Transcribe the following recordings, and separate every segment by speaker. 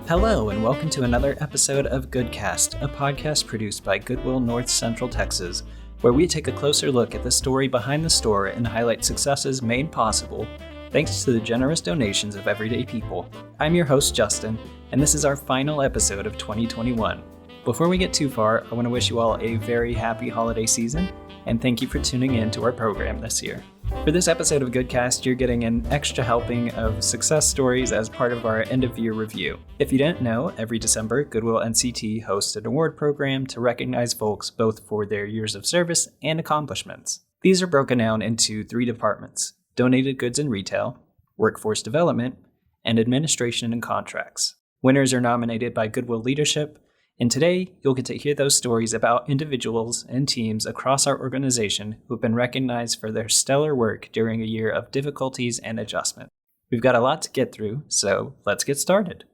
Speaker 1: Hello, and welcome to another episode of GoodCast, a podcast produced by Goodwill North Central Texas, where we take a closer look at the story behind the store and highlight successes made possible thanks to the generous donations of everyday people. I'm your host, Justin, and this is our final episode of 2021. Before we get too far, I want to wish you all a very happy holiday season, and thank you for tuning in to our program this year. For this episode of GoodCast, you're getting an extra helping of success stories as part of our end-of-year review. If you didn't know, every December, Goodwill NCT hosts an award program to recognize folks both for their years of service and accomplishments. These are broken down into 3 departments: donated goods and retail, workforce development, and administration and contracts. Winners are nominated by Goodwill leadership, and today, you'll get to hear those stories about individuals and teams across our organization who've been recognized for their stellar work during a year of difficulties and adjustment. We've got a lot to get through, so let's get started.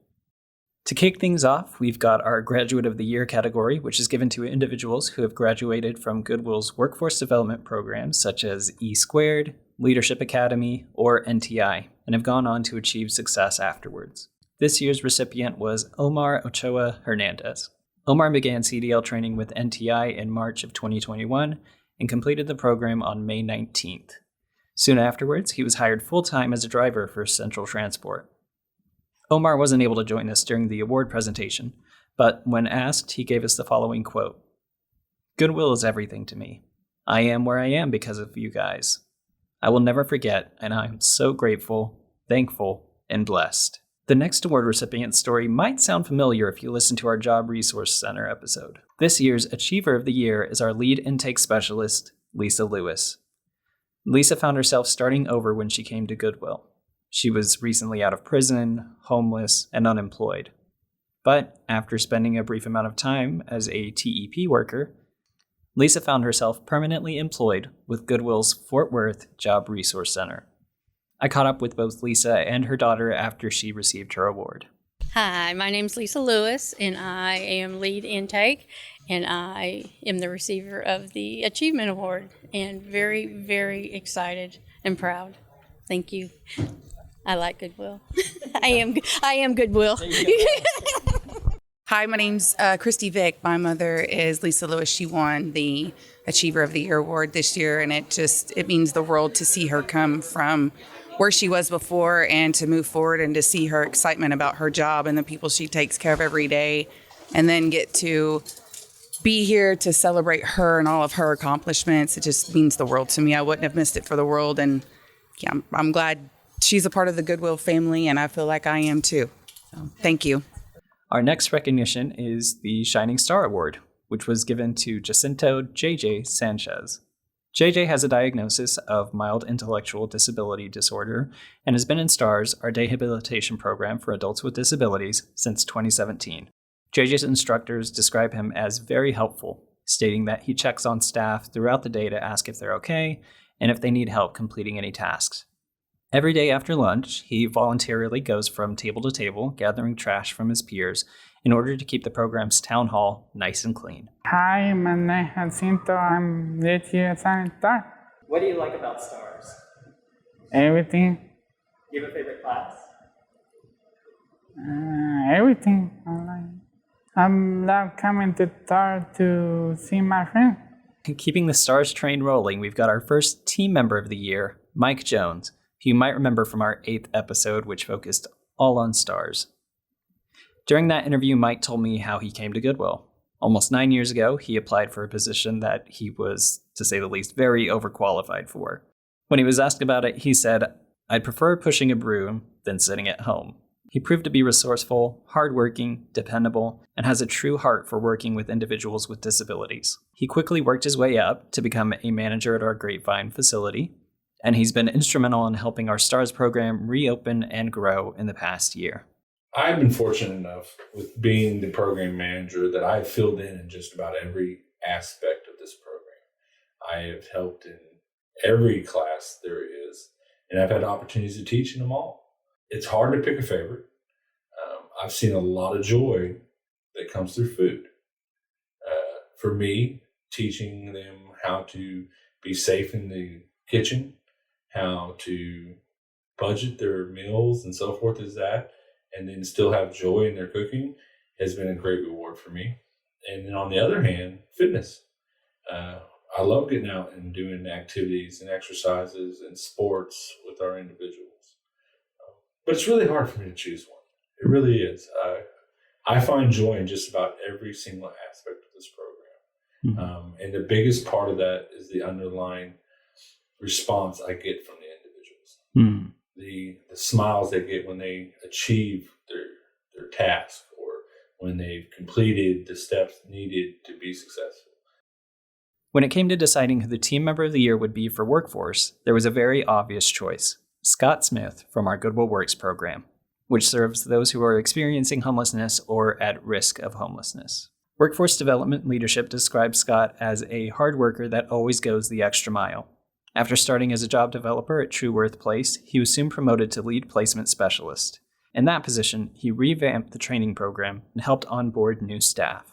Speaker 1: To kick things off, we've got our Graduate of the Year category, which is given to individuals who have graduated from Goodwill's workforce development programs such as E2, Leadership Academy, or NTI, and have gone on to achieve success afterwards. This year's recipient was Omar Ochoa Hernandez. Omar began CDL training with NTI in March of 2021 and completed the program on May 19th. Soon afterwards, he was hired full-time as a driver for Central Transport. Omar wasn't able to join us during the award presentation, but when asked, he gave us the following quote: "Goodwill is everything to me. I am where I am because of you guys. I will never forget, and I'm so grateful, thankful, and blessed." The next award recipient's story might sound familiar if you listen to our Job Resource Center episode. This year's Achiever of the Year is our lead intake specialist, Lisa Lewis. Lisa found herself starting over when she came to Goodwill. She was recently out of prison, homeless, and unemployed. But after spending a brief amount of time as a TEP worker, Lisa found herself permanently employed with Goodwill's Fort Worth Job Resource Center. I caught up with both Lisa and her daughter after she received her award.
Speaker 2: Hi, my name's Lisa Lewis, and I am lead intake, and I am the receiver of the Achievement Award, and very, very excited and proud. Thank you. I like Goodwill. I am Goodwill.
Speaker 3: Hi, my name's Christy Vick. My mother is Lisa Lewis. She won the Achiever of the Year award this year, and it means the world to see her come from where she was before and to move forward and to see her excitement about her job and the people she takes care of every day, and then get to be here to celebrate her and all of her accomplishments. It just means the world to me. I wouldn't have missed it for the world, and yeah, I'm glad she's a part of the Goodwill family, and I feel like I am too. So, thank you.
Speaker 1: Our next recognition is the Shining Star Award, which was given to Jacinto JJ Sanchez. JJ has a diagnosis of mild intellectual disability disorder and has been in STARS, our rehabilitation program for adults with disabilities, since 2017. JJ's instructors describe him as very helpful, stating that he checks on staff throughout the day to ask if they're okay and if they need help completing any tasks. Every day after lunch, he voluntarily goes from table to table, gathering trash from his peers in order to keep the program's town hall nice and clean.
Speaker 4: Hi, my name is Jacinto. I'm 8 years old.
Speaker 1: What do you like about STARS?
Speaker 4: Everything.
Speaker 1: Do you have a favorite class?
Speaker 4: Everything. I love coming to STAR to see my friends.
Speaker 1: Keeping the STARS train rolling, we've got our first team member of the year, Mike Jones, who you might remember from our 8th episode, which focused all on STARS. During that interview, Mike told me how he came to Goodwill. Almost 9 years ago, he applied for a position that he was, to say the least, very overqualified for. When he was asked about it, he said, "I'd prefer pushing a broom than sitting at home." He proved to be resourceful, hardworking, dependable, and has a true heart for working with individuals with disabilities. He quickly worked his way up to become a manager at our Grapevine facility, and he's been instrumental in helping our STARS program reopen and grow in the past year.
Speaker 5: I've been fortunate enough with being the program manager that I've filled in just about every aspect of this program. I have helped in every class there is, and I've had opportunities to teach in them all. It's hard to pick a favorite. I've seen a lot of joy that comes through food. For me, teaching them how to be safe in the kitchen, how to budget their meals and so forth is that. and then still have joy in their cooking has been a great reward for me. And then on the other hand, fitness. I love getting out and doing activities and exercises and sports with our individuals. But it's really hard for me to choose one. It really is. I find joy in just about every single aspect of this program. And the biggest part of that is the underlying response I get from the individuals. The smiles they get when they achieve their task or when they've completed the steps needed to be successful.
Speaker 1: When it came to deciding who the Team Member of the Year would be for Workforce, there was a very obvious choice: Scott Smith from our Goodwill Works program, which serves those who are experiencing homelessness or at risk of homelessness. Workforce Development Leadership describes Scott as a hard worker that always goes the extra mile. After starting as a job developer at True Worth Place, he was soon promoted to lead placement specialist. In that position, he revamped the training program and helped onboard new staff.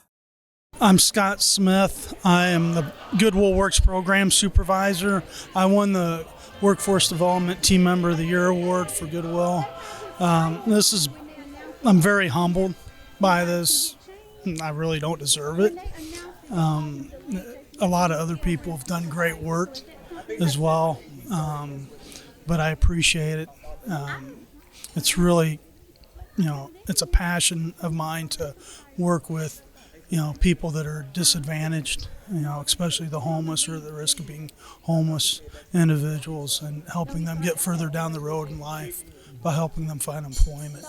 Speaker 6: I'm Scott Smith. I am the Goodwill Works Program Supervisor. I won the Workforce Development Team Member of the Year Award for Goodwill. I'm very humbled by this. I really don't deserve it. A lot of other people have done great work as well, but I appreciate it. It's really, it's a passion of mine to work with people that are disadvantaged, especially the homeless or the risk of being homeless individuals, and helping them get further down the road in life by helping them find employment.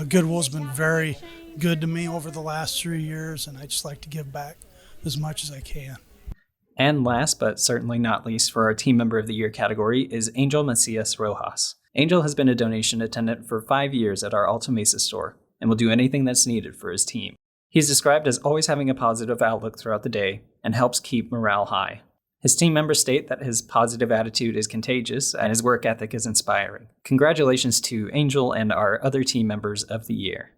Speaker 6: Goodwill's been very good to me over the last 3 years, and I just like to give back as much as I can.
Speaker 1: And last but certainly not least for our Team Member of the Year category is Angel Macias Rojas. Angel has been a donation attendant for 5 years at our Alta Mesa store and will do anything that's needed for his team. He's described as always having a positive outlook throughout the day and helps keep morale high. His team members state that his positive attitude is contagious and his work ethic is inspiring. Congratulations to Angel and our other team members of the year.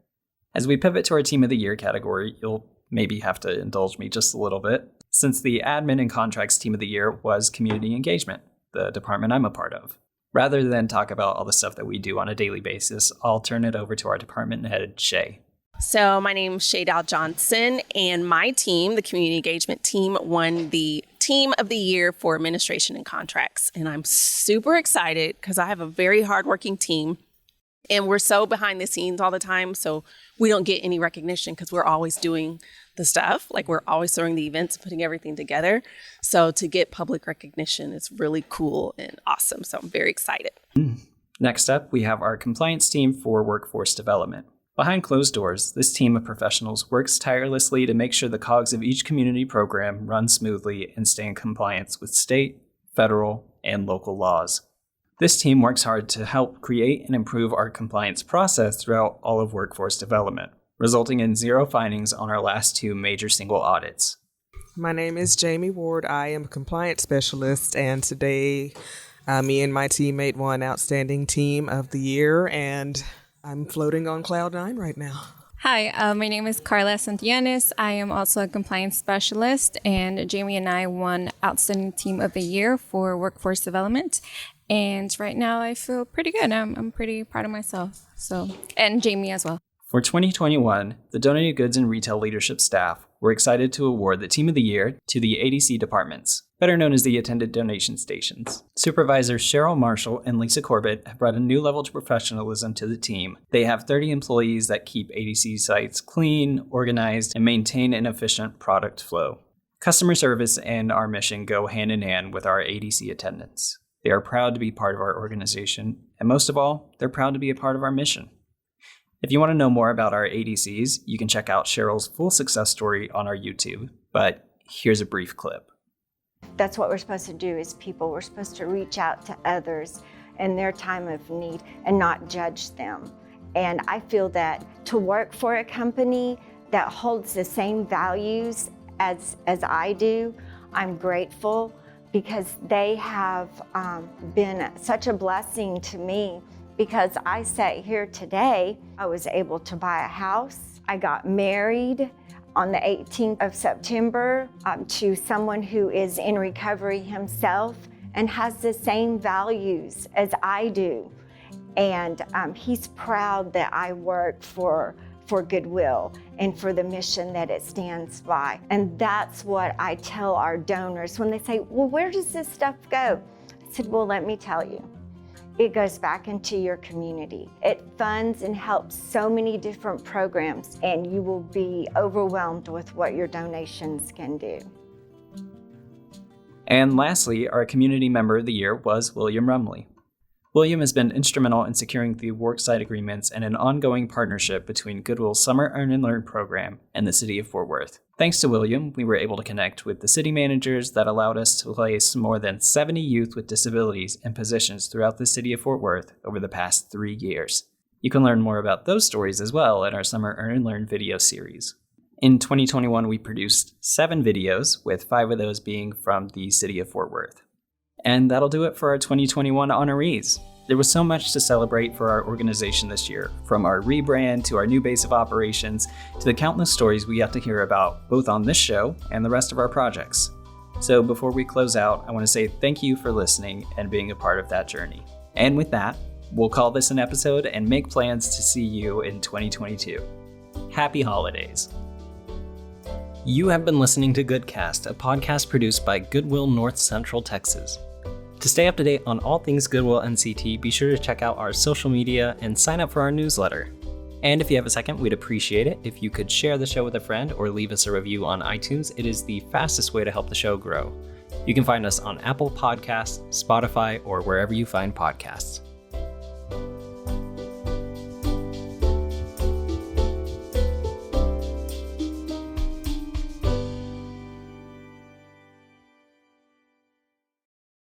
Speaker 1: As we pivot to our Team of the Year category, you'll maybe have to indulge me just a little bit, since the Admin and Contracts Team of the Year was Community Engagement, the department I'm a part of. Rather than talk about all the stuff that we do on a daily basis, I'll turn it over to our department head, Shay.
Speaker 7: So my name's Shay Dow Johnson, and my team, the Community Engagement Team, won the Team of the Year for Administration and Contracts. And I'm super excited because I have a very hardworking team, and we're so behind the scenes all the time, so we don't get any recognition because we're always doing the stuff. Like, we're always throwing the events and putting everything together. So to get public recognition is really cool and awesome. So I'm very excited.
Speaker 1: Next up, we have our compliance team for workforce development. Behind closed doors, this team of professionals works tirelessly to make sure the cogs of each community program run smoothly and stay in compliance with state, federal, and local laws. This team works hard to help create and improve our compliance process throughout all of workforce development, resulting in 0 findings on our last 2 major single audits.
Speaker 8: My name is Jamie Ward. I am a compliance specialist, and today me and my teammate won Outstanding Team of the Year, and I'm floating on cloud 9 right now.
Speaker 9: Hi, my name is Carla Santillanes. I am also a compliance specialist, and Jamie and I won Outstanding Team of the Year for Workforce Development. And right now I feel pretty good. I'm pretty proud of myself. And Jamie as well.
Speaker 1: For 2021, the Donated Goods and Retail Leadership staff were excited to award the Team of the Year to the ADC departments, better known as the Attended Donation Stations. Supervisors Cheryl Marshall and Lisa Corbett have brought a new level of professionalism to the team. They have 30 employees that keep ADC sites clean, organized, and maintain an efficient product flow. Customer service and our mission go hand in hand with our ADC attendants. They are proud to be part of our organization, and most of all, they're proud to be a part of our mission. If you want to know more about our ADCs, you can check out Cheryl's full success story on our YouTube, but here's a brief clip.
Speaker 10: That's what we're supposed to do as people. We're supposed to reach out to others in their time of need and not judge them. And I feel that to work for a company that holds the same values as I do, I'm grateful because they have been such a blessing to me. Because I sat here today, I was able to buy a house. I got married on the 18th of September to someone who is in recovery himself and has the same values as I do. And he's proud that I work for Goodwill and for the mission that it stands by. And that's what I tell our donors when they say, well, where does this stuff go? I said, well, let me tell you. It goes back into your community. It funds and helps so many different programs, and you will be overwhelmed with what your donations can do.
Speaker 1: And lastly, our Community Member of the Year was William Rumley. William has been instrumental in securing the worksite agreements and an ongoing partnership between Goodwill's Summer Earn and Learn program and the City of Fort Worth. Thanks to William, we were able to connect with the city managers that allowed us to place more than 70 youth with disabilities in positions throughout the City of Fort Worth over the past 3 years. You can learn more about those stories as well in our Summer Earn and Learn video series. In 2021, we produced 7 videos, with 5 of those being from the City of Fort Worth. And that'll do it for our 2021 honorees. There was so much to celebrate for our organization this year, from our rebrand to our new base of operations to the countless stories we got to hear about both on this show and the rest of our projects. So before we close out, I want to say thank you for listening and being a part of that journey. And with that, we'll call this an episode and make plans to see you in 2022. Happy holidays. You have been listening to GoodCast, a podcast produced by Goodwill North Central Texas. To stay up to date on all things Goodwill NCT, be sure to check out our social media and sign up for our newsletter. And if you have a second, we'd appreciate it if you could share the show with a friend or leave us a review on iTunes. It is the fastest way to help the show grow. You can find us on Apple Podcasts, Spotify, or wherever you find podcasts.